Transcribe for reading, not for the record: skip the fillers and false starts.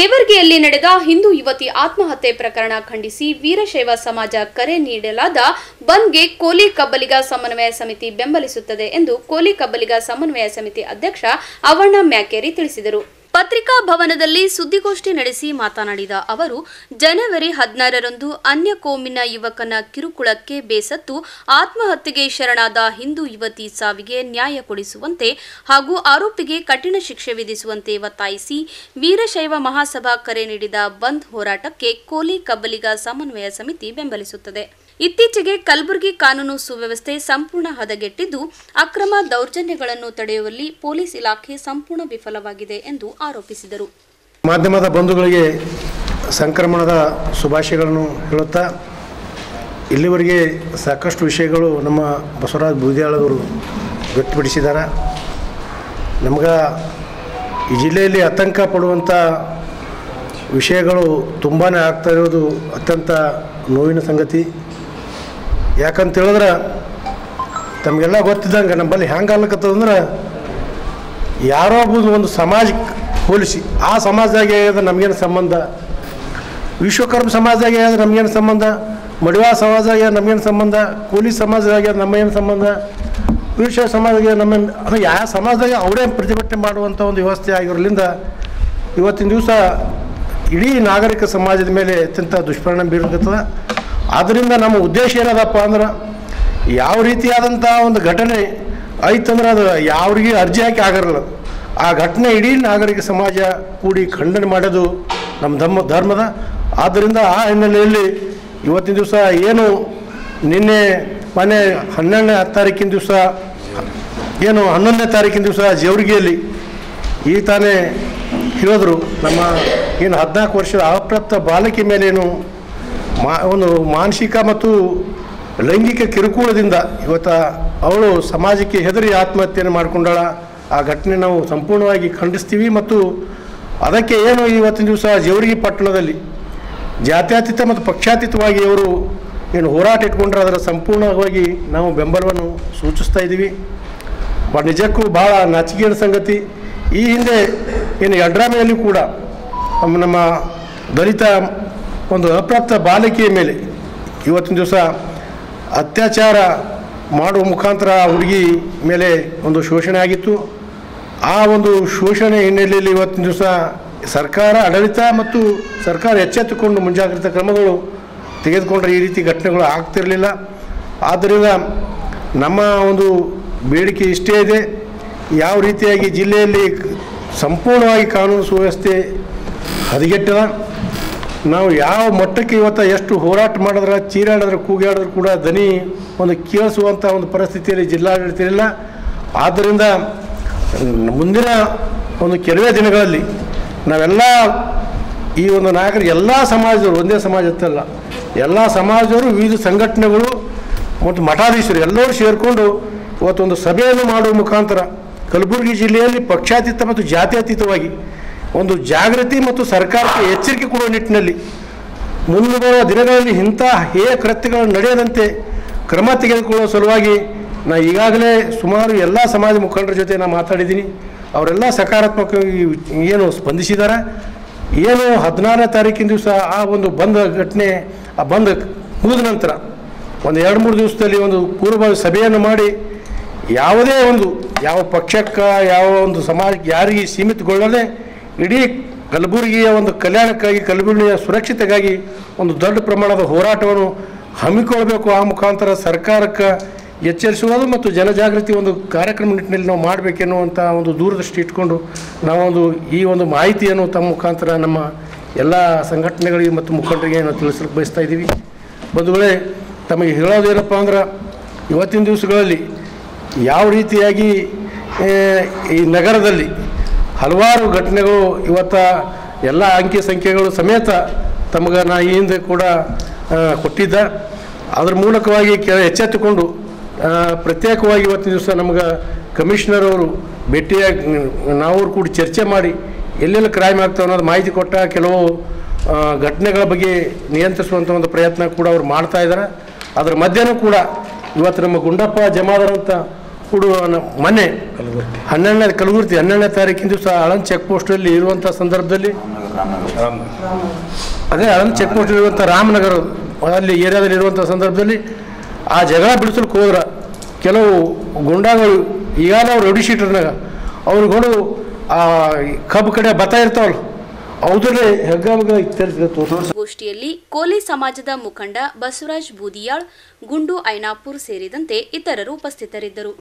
ಹೇವರ್ಗಿಯಲ್ಲಿ ನಡೆದ ಹಿಂದೂ ಯುವತಿ ಆತ್ಮಹತ್ಯೆ ಪ್ರಕರಣ ಖಂಡಿಸಿ ವೀರಶೈವ ಸಮಾಜ ಕರೆ ನೀಡಲಾದ ಬಂದ್ಗೆ ಕೋಲಿ ಕಬ್ಬಲಿಗ ಸಮನ್ವಯ ಸಮಿತಿ ಬೆಂಬಲಿಸುತ್ತದೆ ಎಂದು ಕೋಲಿ ಕಬ್ಬಲಿಗ ಸಮನ್ವಯ ಸಮಿತಿ ಅಧ್ಯಕ್ಷ ಅವಣ್ಣ ಮ್ಯಾಕೇರಿ ತಿಳಿಸಿದರು. ಪತ್ರಿಕಾ ಭವನದಲ್ಲಿ ಸುದ್ದಿಗೋಷ್ಠಿ ನಡೆಸಿ ಮಾತನಾಡಿದ ಅವರು, ಜನವರಿ 16ರಂದು ಅನ್ಯ ಕೋಮಿನ ಯುವಕನ ಕಿರುಕುಳಕ್ಕೆ ಬೇಸತ್ತು ಆತ್ಮಹತ್ಯೆಗೆ ಶರಣಾದ ಹಿಂದೂ ಯುವತಿ ಸಾವಿಗೆ ನ್ಯಾಯ ಕೊಡಿಸುವಂತೆ ಹಾಗೂ ಆರೋಪಿಗೆ ಕಠಿಣ ಶಿಕ್ಷೆ ವಿಧಿಸುವಂತೆ ಒತ್ತಾಯಿಸಿ ವೀರಶೈವ ಮಹಾಸಭಾ ಕರೆ ನೀಡಿದ ಬಂದ್ ಹೋರಾಟಕ್ಕೆ ಕೋಲಿ ಕಬ್ಬಲಿಗ ಸಮನ್ವಯ ಸಮಿತಿ ಬೆಂಬಲಿಸುತ್ತದೆ. ಇತ್ತೀಚೆಗೆ ಕಲಬುರಗಿ ಕಾನೂನು ಸುವ್ಯವಸ್ಥೆ ಸಂಪೂರ್ಣ ಹದಗೆಟ್ಟಿದ್ದು, ಅಕ್ರಮ ದೌರ್ಜನ್ಯಗಳನ್ನು ತಡೆಯುವಲ್ಲಿ ಪೊಲೀಸ್ ಇಲಾಖೆ ಸಂಪೂರ್ಣ ವಿಫಲವಾಗಿದೆ ಎಂದು ಆರೋಪಿಸಿದರು. ಮಾಧ್ಯಮದ ಬಂಧುಗಳಿಗೆ ಸಂಕ್ರಮಣದ ಶುಭಾಶಯಗಳನ್ನು ಹೇಳುತ್ತಾ, ಇಲ್ಲಿವರೆಗೆ ಸಾಕಷ್ಟು ವಿಷಯಗಳು ನಮ್ಮ ಬಸವರಾಜ ಬೂದ್ಯಾಳವರು ವ್ಯಕ್ತಪಡಿಸಿದ್ದಾರೆ. ನಮಗೆ ಈ ಜಿಲ್ಲೆಯಲ್ಲಿ ಆತಂಕ ಪಡುವಂಥ ವಿಷಯಗಳು ತುಂಬಾ ಆಗ್ತಾ ಇರೋದು ಅತ್ಯಂತ ನೋವಿನ ಸಂಗತಿ. ಯಾಕಂತ ಹೇಳಿದ್ರೆ ತಮಗೆಲ್ಲ ಗೊತ್ತಿದ್ದಂಗೆ ನಮ್ಮಲ್ಲಿ ಹೆಂಗೆ ಆಗ್ಲಕ್ಕತ್ತದಂದ್ರೆ, ಯಾರೋ ಒಂದು ಸಮಾಜಕ್ಕೆ ಹೋಲಿಸಿ ಆ ಸಮಾಜದಾಗೆ ನಮಗೇನು ಸಂಬಂಧ, ವಿಶ್ವಕರ್ಮ ಸಮಾಜದಾಗೆ ನಮಗೇನು ಸಂಬಂಧ, ಮಡಿವಾಳ ಸಮಾಜದಾಗೆ ನಮಗೇನು ಸಂಬಂಧ, ಕೂಲಿ ಸಮಾಜದಾಗೆ ನಮಗೇನು ಸಂಬಂಧ, ವೀರಶೈವ ಸಮಾಜದಾಗೆ ನಮ್ಮೇನು, ಅದು ಯಾವ ಸಮಾಜದಾಗೆ ಅವರೇ ಪ್ರತಿಭಟನೆ ಮಾಡುವಂಥ ಒಂದು ವ್ಯವಸ್ಥೆ ಆಗಿರೋದ್ರಿಂದ ಇವತ್ತಿನ ದಿವಸ ಇಡೀ ನಾಗರಿಕ ಸಮಾಜದ ಮೇಲೆ ಅತ್ಯಂತ ದುಷ್ಪರಿಣಾಮ ಬೀರಕತ್ತದ. ಆದ್ದರಿಂದ ನಮ್ಮ ಉದ್ದೇಶ ಏನದಪ್ಪ ಅಂದ್ರೆ, ಯಾವ ರೀತಿಯಾದಂಥ ಒಂದು ಘಟನೆ ಐತಂದ್ರೆ ಅದು ಯಾವ್ರಿಗೆ ಅರ್ಜಿ ಹಾಕಿ ಆಗಿರಲ್ಲ, ಆ ಘಟನೆ ಇಡೀ ನಾಗರಿಕ ಸಮಾಜ ಕೂಡಿ ಖಂಡನೆ ಮಾಡೋದು ನಮ್ಮ ಧರ್ಮದ. ಆದ್ದರಿಂದ ಆ ಹಿನ್ನೆಲೆಯಲ್ಲಿ ಇವತ್ತಿನ ದಿವಸ ಏನು ನಿನ್ನೆ ಮೊನ್ನೆ 12ನೇ ತಾರೀಕಿನ ದಿವಸ ಏನು 11ನೇ ತಾರೀಕಿನ ದಿವಸ ಜೇವರ್ಗಿಯಲ್ಲಿ ಈ ತಾನೇ ಹೇಳಿದ್ರು, ನಮ್ಮ ಏನು 14 ವರ್ಷದ ಅಪ್ರಾಪ್ತ ಬಾಲಕಿ ಮೇಲೇನು ಒಂದು ಮಾನಸಿಕ ಮತ್ತು ಲೈಂಗಿಕ ಕಿರುಕುಳದಿಂದ ಇವತ್ತು ಅವಳು ಸಮಾಜಕ್ಕೆ ಹೆದರಿ ಆತ್ಮಹತ್ಯೆಯನ್ನು ಮಾಡಿಕೊಂಡಾಳ. ಆ ಘಟನೆ ನಾವು ಸಂಪೂರ್ಣವಾಗಿ ಖಂಡಿಸ್ತೀವಿ. ಮತ್ತು ಅದಕ್ಕೆ ಏನು ಇವತ್ತಿನ ದಿವಸ ಜೇವರ್ಗಿ ಪಟ್ಟಣದಲ್ಲಿ ಜಾತ್ಯತೀತ ಮತ್ತು ಪಕ್ಷಾತೀತವಾಗಿ ಅವರು ಏನು ಹೋರಾಟ ಇಟ್ಕೊಂಡ್ರೆ ಅದರ ಸಂಪೂರ್ಣವಾಗಿ ನಾವು ಬೆಂಬಲವನ್ನು ಸೂಚಿಸ್ತಾ ಇದ್ದೀವಿ. ನಿಜಕ್ಕೂ ಭಾಳ ನಾಚಿಕೆಯ ಸಂಗತಿ. ಈ ಹಿಂದೆ ಏನು ಯಡ್ರಾಮೆಯಲ್ಲಿ ಕೂಡ ನಮ್ಮ ದಲಿತ ಒಂದು ಅಪ್ರಾಪ್ತ ಬಾಲಕಿಯ ಮೇಲೆ ಇವತ್ತಿನ ದಿವಸ ಅತ್ಯಾಚಾರ ಮಾಡುವ ಮುಖಾಂತರ ಹುಡುಗಿ ಮೇಲೆ ಒಂದು ಶೋಷಣೆ ಆಗಿತ್ತು. ಆ ಒಂದು ಶೋಷಣೆ ಹಿನ್ನೆಲೆಯಲ್ಲಿ ಇವತ್ತಿನ ದಿವಸ ಸರ್ಕಾರ ಆಡಳಿತ ಮತ್ತು ಸರ್ಕಾರ ಎಚ್ಚೆತ್ತುಕೊಂಡು ಮುಂಜಾಗ್ರತಾ ಕ್ರಮಗಳು ತೆಗೆದುಕೊಂಡ್ರೆ ಈ ರೀತಿ ಘಟನೆಗಳು ಆಗ್ತಿರಲಿಲ್ಲ. ಆದ್ದರಿಂದ ನಮ್ಮ ಒಂದು ಬೇಡಿಕೆ ಇಷ್ಟೇ ಇದೆ, ಯಾವ ರೀತಿಯಾಗಿ ಜಿಲ್ಲೆಯಲ್ಲಿ ಸಂಪೂರ್ಣವಾಗಿ ಕಾನೂನು ಸುವ್ಯವಸ್ಥೆ ಹದಗೆಟ್ಟದ, ನಾವು ಯಾವ ಮಟ್ಟಕ್ಕೆ ಇವತ್ತು ಎಷ್ಟು ಹೋರಾಟ ಮಾಡಿದ್ರೆ ಚೀರಾಡಿದ್ರೆ ಕೂಗಾಡಿದ್ರು ಕೂಡ ದನಿ ಒಂದು ಕೇಳಿಸುವಂಥ ಒಂದು ಪರಿಸ್ಥಿತಿಯಲ್ಲಿ ಜಿಲ್ಲಾಡಳಿತ ಇಲ್ಲ. ಆದ್ದರಿಂದ ಮುಂದಿನ ಒಂದು ಕೆಲವೇ ದಿನಗಳಲ್ಲಿ ನಾವೆಲ್ಲ ಈ ಒಂದು ನಾಯಕರು ಎಲ್ಲ ಸಮಾಜದವರು, ಒಂದೇ ಸಮಾಜತ್ತಲ್ಲ, ಎಲ್ಲ ಸಮಾಜದವರು ವಿವಿಧ ಸಂಘಟನೆಗಳು ಮತ್ತು ಮಠಾಧೀಶರು ಎಲ್ಲರೂ ಸೇರಿಕೊಂಡು ಇವತ್ತೊಂದು ಸಭೆಯನ್ನು ಮಾಡುವ ಮುಖಾಂತರ ಕಲಬುರಗಿ ಜಿಲ್ಲೆಯಲ್ಲಿ ಪಕ್ಷಾತೀತ ಮತ್ತು ಜಾತ್ಯತೀತವಾಗಿ ಒಂದು ಜಾಗೃತಿ ಮತ್ತು ಸರ್ಕಾರಕ್ಕೆ ಎಚ್ಚರಿಕೆ ಕೊಡುವ ನಿಟ್ಟಿನಲ್ಲಿ ಮುಂಬರುವ ದಿನಗಳಲ್ಲಿ ಇಂಥ ಹೇಯ ಕೃತ್ಯಗಳನ್ನು ನಡೆಯದಂತೆ ಕ್ರಮ ತೆಗೆದುಕೊಳ್ಳುವ ಸಲುವಾಗಿ ನಾನು ಈಗಾಗಲೇ ಸುಮಾರು ಎಲ್ಲ ಸಮಾಜ ಮುಖಂಡರ ಜೊತೆ ನಾನು ಮಾತಾಡಿದ್ದೀನಿ. ಅವರೆಲ್ಲ ಸಕಾರಾತ್ಮಕವಾಗಿ ಏನು ಸ್ಪಂದಿಸಿದ್ದಾರೆ. ಏನು 16ನೇ ತಾರೀಕಿನ ದಿವಸ ಆ ಒಂದು ಬಂದ್ ಘಟನೆ, ಆ ಬಂದ್ ಮುಗಿದ ನಂತರ ಒಂದು 2-3 ದಿವಸದಲ್ಲಿ ಒಂದು ಪೂರ್ವಭಾವಿ ಸಭೆಯನ್ನು ಮಾಡಿ ಯಾವುದೇ ಒಂದು ಯಾವ ಪಕ್ಷಕ್ಕೆ ಯಾವ ಒಂದು ಸಮಾಜಕ್ಕೆ ಯಾರಿಗೆ ಸೀಮಿತಗೊಳ್ಳದೆ ಇಡೀ ಕಲಬುರಗಿಯ ಒಂದು ಕಲ್ಯಾಣಕ್ಕಾಗಿ, ಕಲಬುರಗಿಯ ಸುರಕ್ಷತೆಗಾಗಿ ಒಂದು ದೊಡ್ಡ ಪ್ರಮಾಣದ ಹೋರಾಟವನ್ನು ಹಮ್ಮಿಕೊಳ್ಳಬೇಕು. ಆ ಮುಖಾಂತರ ಸರ್ಕಾರಕ್ಕೆ ಎಚ್ಚರಿಸುವುದು ಮತ್ತು ಜನಜಾಗೃತಿ ಒಂದು ಕಾರ್ಯಕ್ರಮ ನಿಟ್ಟಿನಲ್ಲಿ ನಾವು ಮಾಡಬೇಕೆನ್ನುವಂಥ ಒಂದು ದೂರದೃಷ್ಟಿ ಇಟ್ಕೊಂಡು ನಾವೊಂದು ಈ ಒಂದು ಮಾಹಿತಿಯನ್ನು ತಮ್ಮ ಮುಖಾಂತರ ನಮ್ಮ ಎಲ್ಲ ಸಂಘಟನೆಗಳಿಗೆ ಮತ್ತು ಮುಖಂಡರಿಗೆ ನಾವು ತಿಳಿಸಲಿಕ್ಕೆ ಬಯಸ್ತಾ ಇದ್ದೀವಿ. ಬಂಧುಗಳೇ, ತಮಗೆ ಹೇಳೋದೇನಪ್ಪ ಅಂದ್ರೆ, ಇವತ್ತಿನ ದಿವಸಗಳಲ್ಲಿ ಯಾವ ರೀತಿಯಾಗಿ ಈ ನಗರದಲ್ಲಿ ಹಲವಾರು ಘಟನೆಗಳು ಇವತ್ತು ಎಲ್ಲ ಅಂಕಿ ಸಂಖ್ಯೆಗಳು ಸಮೇತ ತಮಗೆ ನಾ ಈ ಹಿಂದೆ ಕೂಡ ಕೊಟ್ಟಿದ್ದ. ಅದರ ಮೂಲಕವಾಗಿ ಎಚ್ಚೆತ್ತುಕೊಂಡು ಪ್ರತ್ಯೇಕವಾಗಿ ಇವತ್ತಿನ ದಿವಸ ನಮ್ಗೆ ಕಮಿಷನರ್ ಅವರು ಭೇಟಿಯಾಗಿ ನಾವು ಕೂಡ ಚರ್ಚೆ ಮಾಡಿ ಎಲ್ಲೆಲ್ಲಿ ಕ್ರೈಮ್ ಆಗ್ತಾವೆ ಅನ್ನೋದು ಮಾಹಿತಿ ಕೊಟ್ಟ. ಕೆಲವು ಘಟನೆಗಳ ಬಗ್ಗೆ ನಿಯಂತ್ರಿಸುವಂಥ ಒಂದು ಪ್ರಯತ್ನ ಕೂಡ ಅವ್ರು ಮಾಡ್ತಾ ಇದ್ದಾರೆ. ಅದರ ಮಧ್ಯನೂ ಕೂಡ ಇವತ್ತು ನಮ್ಮ ಗುಂಡಪ್ಪ ಜಮಾದಾರ್ ಅಂತ ಕೂಡ ಮೊನ್ನೆ 12ನೇ ತಾರೀಕಿನ ದಿವಸ ಆಳಂದ್ ಚೆಕ್ ಪೋಸ್ಟಲ್ಲಿ ಇರುವಂಥ ಸಂದರ್ಭದಲ್ಲಿ ಅದೇ ಆಳಂದ್ ಚೆಕ್ ಪೋಸ್ಟ್ ಇರುವಂಥ ರಾಮನಗರ ಅಲ್ಲಿ ಏರಿಯಾದಲ್ಲಿ ಇರುವಂಥ ಸಂದರ್ಭದಲ್ಲಿ ಆ ಜಗಳ ಬಿಡಿಸಲಿಕ್ಕೆ ಹೋದ್ರೆ ಕೆಲವು ಗುಂಡಾಗಳು ಈಗಾಗಲೇ ಅವ್ರು ರೌಡಿ ಶೀಟರ್ನಾಗ ಅವ್ರುಗಳು ಆ ಕಬ್ಬು ಕಡೆ ಭತ್ತ ಇರ್ತಾವಲ್ಲ ಹೌದಲ್ಲೇ ಗೋಷ್ಠಿಯಲ್ಲಿ ಕೋಲಿ ಸಮಾಜದ ಮುಖಂಡ ಬಸವರಾಜ್ ಬೂದಿಯಾಳ್, ಗುಂಡು ಐನಾಪುರ್ ಸೇರಿದಂತೆ ಇತರರು ಉಪಸ್ಥಿತರಿದ್ದರು.